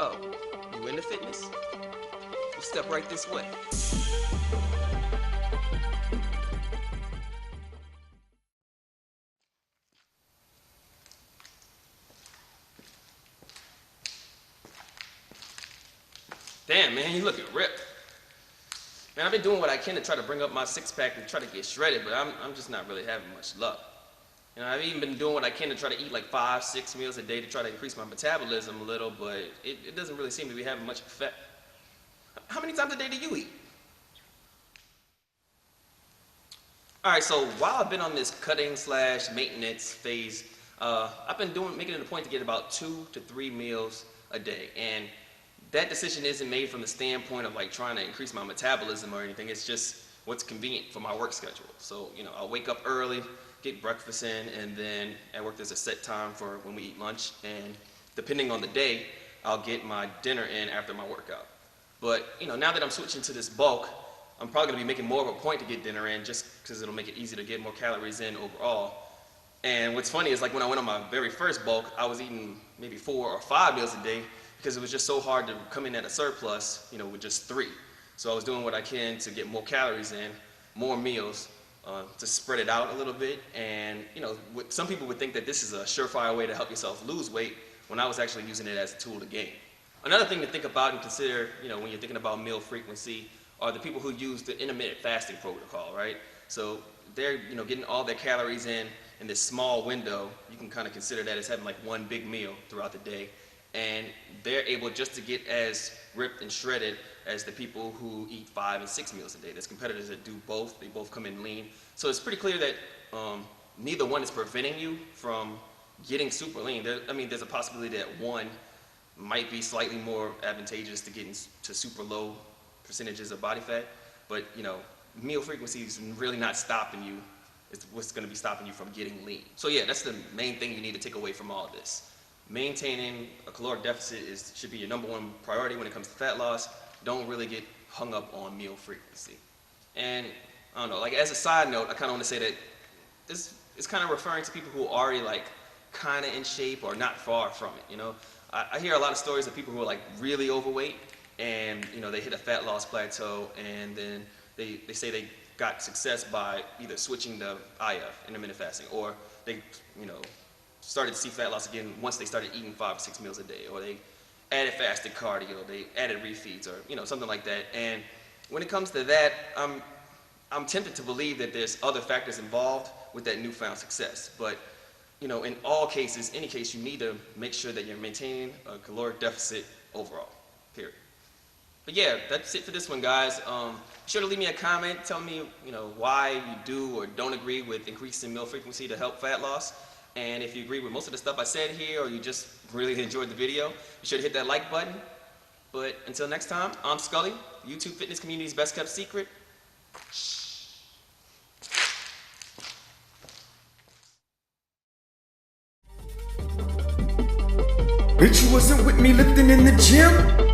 Oh, you into fitness? Well, step right this way. Damn, man, you looking ripped. Man, I've been doing what I can to try to bring up my six-pack and try to get shredded, but I'm just not really having much luck. You know, I've even been doing what I can to try to eat like 5-6 meals a day to try to increase my metabolism a little, but it doesn't really seem to be having much effect. How many times a day do you eat? Alright, so while I've been on this cutting/maintenance phase, I've been making it a point to get about 2 to 3 meals a day. And that decision isn't made from the standpoint of like trying to increase my metabolism or anything. It's just what's convenient for my work schedule. So, you know, I'll wake up early, get breakfast in, and then at work there's a set time for when we eat lunch. And depending on the day, I'll get my dinner in after my workout. But, you know, now that I'm switching to this bulk, I'm probably going to be making more of a point to get dinner in just because it'll make it easier to get more calories in overall. And what's funny is like when I went on my very first bulk, I was eating maybe 4 or 5 meals a day because it was just so hard to come in at a surplus, you know, with just 3. So I was doing what I can to get more calories in, more meals, to spread it out a little bit. And, you know, some people would think that this is a surefire way to help yourself lose weight when I was actually using it as a tool to gain. Another thing to think about and consider, you know, when you're thinking about meal frequency are the people who use the intermittent fasting protocol, right? So they're, you know, getting all their calories in this small window. You can kind of consider that as having like one big meal throughout the day. And they're able just to get as ripped and shredded as the people who eat 5 and 6 meals a day. There's competitors that do both. They both come in lean. So it's pretty clear that neither one is preventing you from getting super lean. There's a possibility that one might be slightly more advantageous to getting to super low percentages of body fat, but you know, meal frequency is really not stopping you. It's what's going to be stopping you from getting lean. So yeah, that's the main thing you need to take away from all of this. Maintaining a caloric deficit should be your #1 priority when it comes to fat loss. Don't really get hung up on meal frequency. And I don't know, like as a side note, I kind of want to say that this is kind of referring to people who are already like kind of in shape or not far from it. You know, I hear a lot of stories of people who are like really overweight and, you know, they hit a fat loss plateau and then they say they got success by either switching to IF, intermittent fasting, or they, you know, started to see fat loss again once they started eating 5 or 6 meals a day, or they added fasted cardio, they added refeeds, or, you know, something like that. And when it comes to that, I'm tempted to believe that there's other factors involved with that newfound success. But, you know, in all cases, any case, you need to make sure that you're maintaining a caloric deficit overall, period. But yeah, that's it for this one, guys. Be sure to leave me a comment. Tell me, you know, why you do or don't agree with increasing meal frequency to help fat loss. And if you agree with most of the stuff I said here, or you just really enjoyed the video, be sure to hit that like button. But until next time, I'm Scully, YouTube fitness community's best kept secret. Bitch, you wasn't with me lifting in the gym?